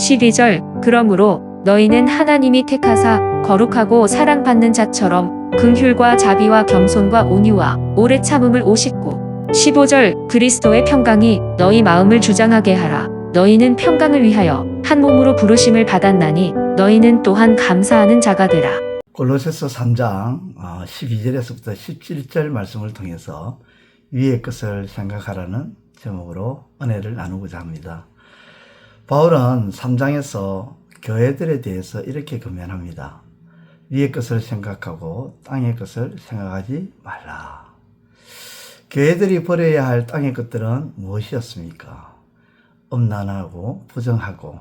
12절 그러므로 너희는 하나님이 택하사 거룩하고 사랑받는 자처럼 긍휼과 자비와 겸손과 온유와 오래 참음을 오십고 15절 그리스도의 평강이 너희 마음을 주장하게 하라. 너희는 평강을 위하여 한 몸으로 부르심을 받았나니 너희는 또한 감사하는 자가 되라. 골로새서 3장 12절에서부터 17절 말씀을 통해서 위의 것을 생각하라는 제목으로 은혜를 나누고자 합니다. 바울은 3장에서 교회들에 대해서 이렇게 권면합니다. 위의 것을 생각하고 땅의 것을 생각하지 말라. 교회들이 버려야 할 땅의 것들은 무엇이었습니까? 음란하고 부정하고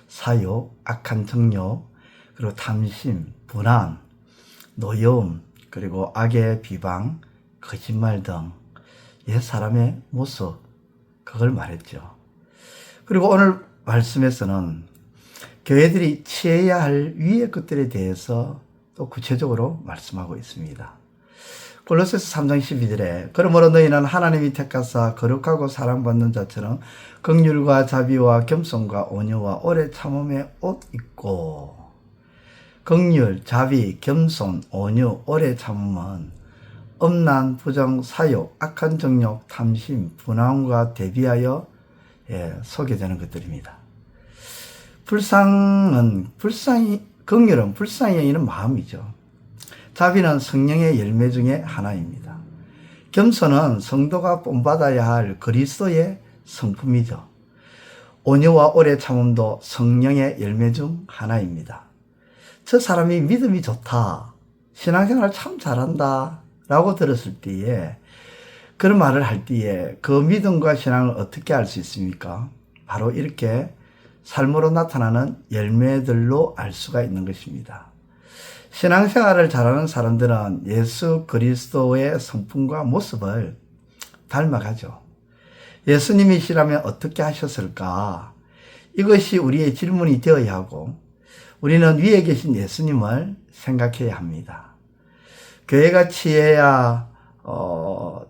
사욕, 악한 정욕, 그리고 탐심, 분한, 노여움, 그리고 악의 비방, 거짓말 등 옛 사람의 모습, 그걸 말했죠. 그리고 오늘 말씀에서는 교회들이 취해야 할 위의 것들에 대해서 또 구체적으로 말씀하고 있습니다. 골로새서 3장 12절에 그러므로 너희는 하나님이 택하사 거룩하고 사랑받는 자처럼 긍휼과 자비와 겸손과 온유와 오래 참음에 옷 입고. 긍휼, 자비, 겸손, 온유, 오래 참음은 음란, 부정, 사욕, 악한 정욕, 탐심, 분함과 대비하여 소개되는 것들입니다. 긍휼은 불쌍히 여기는 마음이죠. 자비는 성령의 열매 중에 하나입니다. 겸손은 성도가 본받아야 할 그리스도의 성품이죠. 온유와 오래 참음도 성령의 열매 중 하나입니다. 저 사람이 믿음이 좋다, 신앙생활 참 잘한다 라고 들었을 때에, 그런 말을 할 때에 그 믿음과 신앙을 어떻게 알 수 있습니까? 바로 이렇게 삶으로 나타나는 열매들로 알 수가 있는 것입니다. 신앙생활을 잘하는 사람들은 예수 그리스도의 성품과 모습을 닮아가죠. 예수님이시라면 어떻게 하셨을까? 이것이 우리의 질문이 되어야 하고, 우리는 위에 계신 예수님을 생각해야 합니다. 교회가 취해야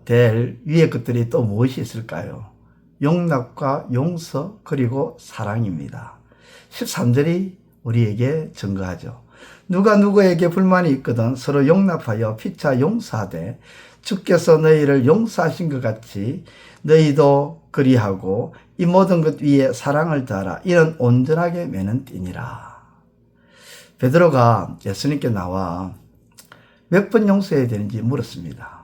될 위의 것들이 또 무엇이 있을까요? 용납과 용서 그리고 사랑입니다. 13절이 우리에게 증거하죠. 누가 누구에게 불만이 있거든 서로 용납하여 피차 용서하되 주께서 너희를 용서하신 것 같이 너희도 그리하고 이 모든 것 위에 사랑을 더하라. 이는 온전하게 매는 띠니라. 베드로가 예수님께 나와 몇 번 용서해야 되는지 물었습니다.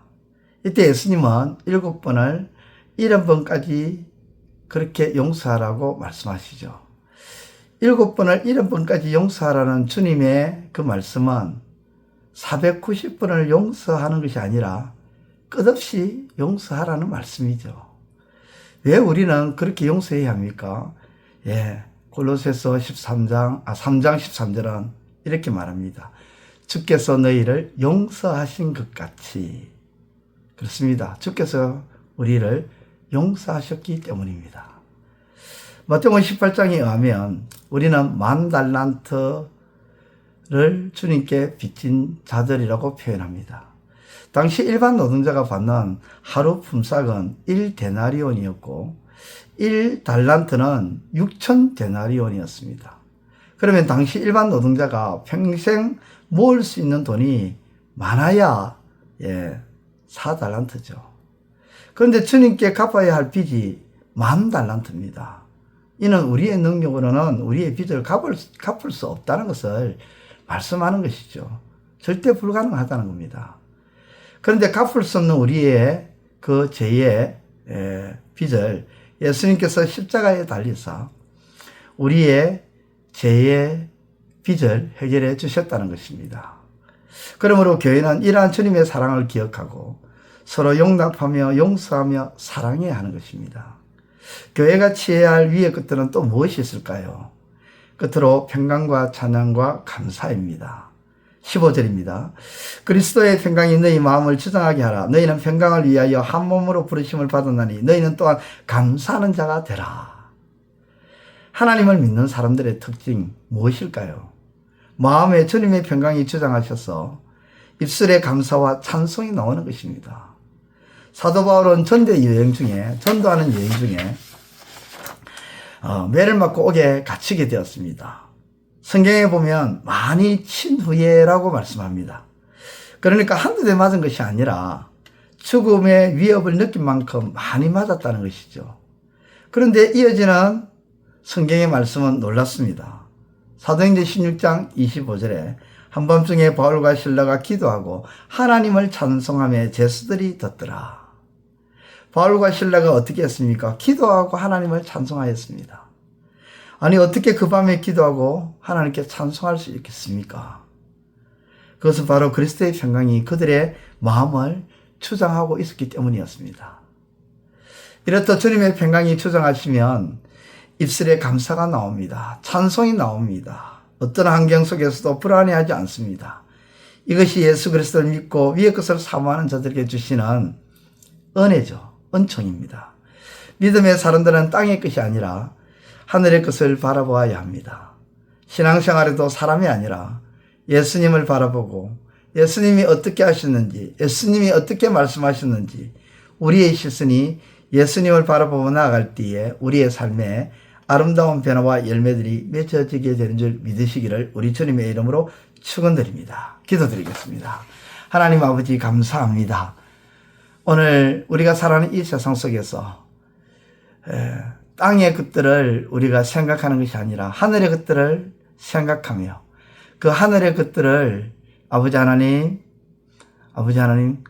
이때 예수님은 7번을 70번까지 그렇게 용서하라고 말씀하시죠. 7번을 70번까지 용서하라는 주님의 그 말씀은 490번을 용서하는 것이 아니라 끝없이 용서하라는 말씀이죠. 왜 우리는 그렇게 용서해야 합니까? 골로새서 3장 13절은 이렇게 말합니다. 주께서 너희를 용서하신 것 같이. 그렇습니다. 주께서 우리를 용서하셨기 때문입니다. 마태복음 18장에 의하면 우리는 10,000달란트를 주님께 빚진 자들이라고 표현합니다. 당시 일반 노동자가 받는 하루 품삯은 1데나리온이었고 1달란트는 6,000데나리온이었습니다. 그러면 당시 일반 노동자가 평생 모을 수 있는 돈이 많아야 4달란트죠. 그런데 주님께 갚아야 할 빚이 10,000달란트입니다. 이는 우리의 능력으로는 우리의 빚을 갚을 수 없다는 것을 말씀하는 것이죠. 절대 불가능하다는 겁니다. 그런데 갚을 수 없는 우리의 그 죄의 빚을 예수님께서 십자가에 달리사 우리의 죄의 빚을 해결해 주셨다는 것입니다. 그러므로 교회는 이러한 주님의 사랑을 기억하고 서로 용납하며 용서하며 사랑해야 하는 것입니다. 교회가 취해야 할 위의 것들은 또 무엇이 있을까요? 끝으로 평강과 찬양과 감사입니다. 15절입니다. 그리스도의 평강이 너희 마음을 주장하게 하라. 너희는 평강을 위하여 한 몸으로 부르심을 받았나니 너희는 또한 감사하는 자가 되라. 하나님을 믿는 사람들의 특징 무엇일까요? 마음에 주님의 평강이 주장하셔서 입술에 감사와 찬송이 나오는 것입니다. 사도 바울은 전도하는 여행 중에 매를 맞고 옥에 갇히게 되었습니다. 성경에 보면 많이 친 후에라고 말씀합니다. 그러니까 한두 대 맞은 것이 아니라 죽음의 위협을 느낀 만큼 많이 맞았다는 것이죠. 그런데 이어지는 성경의 말씀은 놀랍습니다. 사도행전 16장 25절에 한밤중에 바울과 실라가 기도하고 하나님을 찬송하며 제수들이 듣더라. 바울과 실라가 어떻게 했습니까? 기도하고 하나님을 찬송하였습니다. 아니 어떻게 그 밤에 기도하고 하나님께 찬송할 수 있겠습니까? 그것은 바로 그리스도의 평강이 그들의 마음을 주장하고 있었기 때문이었습니다. 이렇듯 주님의 평강이 주장하시면 입술에 감사가 나옵니다. 찬송이 나옵니다. 어떤 환경 속에서도 불안해하지 않습니다. 이것이 예수 그리스도를 믿고 위의 것을 사모하는 자들에게 주시는 은혜죠. 은총입니다. 믿음의 사람들은 땅의 것이 아니라 하늘의 것을 바라보아야 합니다. 신앙생활에도 사람이 아니라 예수님을 바라보고 예수님이 어떻게 하셨는지, 예수님이 어떻게 말씀하셨는지 우리의 시선이 예수님을 바라보고 나아갈 때에 우리의 삶에 아름다운 변화와 열매들이 맺어지게 되는 줄 믿으시기를 우리 주님의 이름으로 축원드립니다. 기도드리겠습니다. 하나님 아버지 감사합니다. 오늘 우리가 살아가는 이 세상 속에서 땅의 것들을 우리가 생각하는 것이 아니라 하늘의 것들을 생각하며 그 하늘의 것들을 아버지 하나님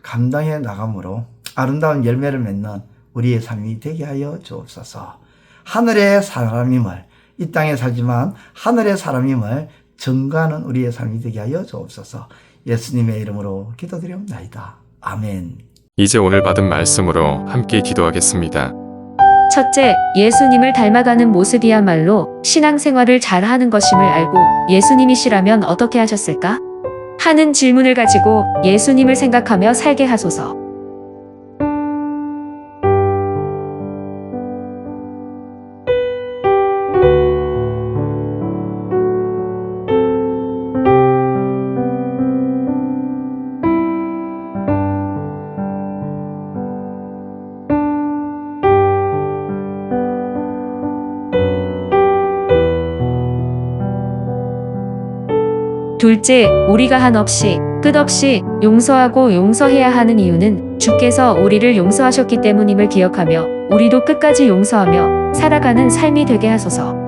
감당해 나감으로 아름다운 열매를 맺는 우리의 삶이 되게 하여 주옵소서. 하늘의 사람임을, 이 땅에 살지만 하늘의 사람임을 증거하는 우리의 삶이 되게 하여 주옵소서. 예수님의 이름으로 기도드리옵나이다. 아멘. 이제 오늘 받은 말씀으로 함께 기도하겠습니다. 첫째, 예수님을 닮아가는 모습이야말로 신앙생활을 잘하는 것임을 알고 예수님이시라면 어떻게 하셨을까? 하는 질문을 가지고 예수님을 생각하며 살게 하소서. 둘째, 우리가 한없이 끝없이 용서하고 용서해야 하는 이유는 주께서 우리를 용서하셨기 때문임을 기억하며 우리도 끝까지 용서하며 살아가는 삶이 되게 하소서.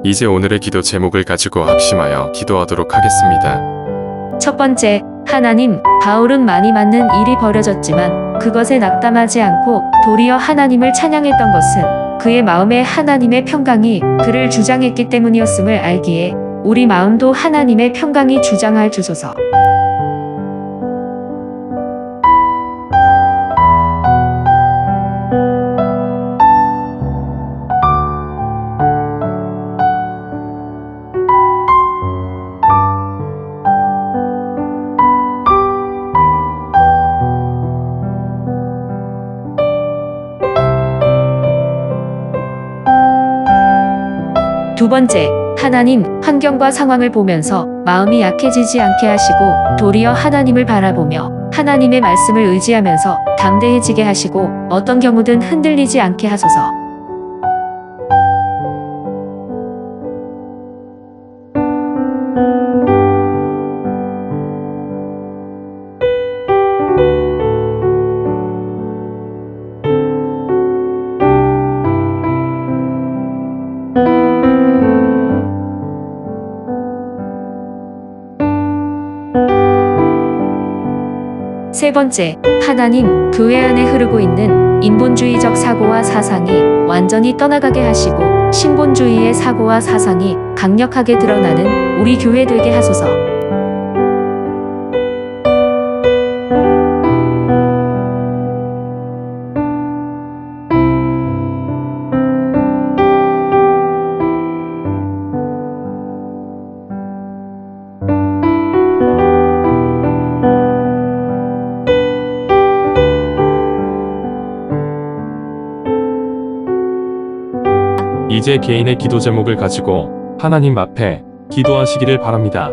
이제 오늘의 기도 제목을 가지고 합심하여 기도하도록 하겠습니다. 첫 번째, 하나님, 바울은 많이 맞는 일이 벌어졌지만 그것에 낙담하지 않고 도리어 하나님을 찬양했던 것은 그의 마음에 하나님의 평강이 그를 주장했기 때문이었음을 알기에 우리 마음도 하나님의 평강이 주장할 주소서. 두 번째, 하나님, 환경과 상황을 보면서 마음이 약해지지 않게 하시고 도리어 하나님을 바라보며 하나님의 말씀을 의지하면서 담대해지게 하시고 어떤 경우든 흔들리지 않게 하소서. 세 번째, 하나님, 교회 안에 흐르고 있는 인본주의적 사고와 사상이 완전히 떠나가게 하시고 신본주의의 사고와 사상이 강력하게 드러나는 우리 교회 되게 하소서. 이제 개인의 기도 제목을 가지고 하나님 앞에 기도하시기를 바랍니다.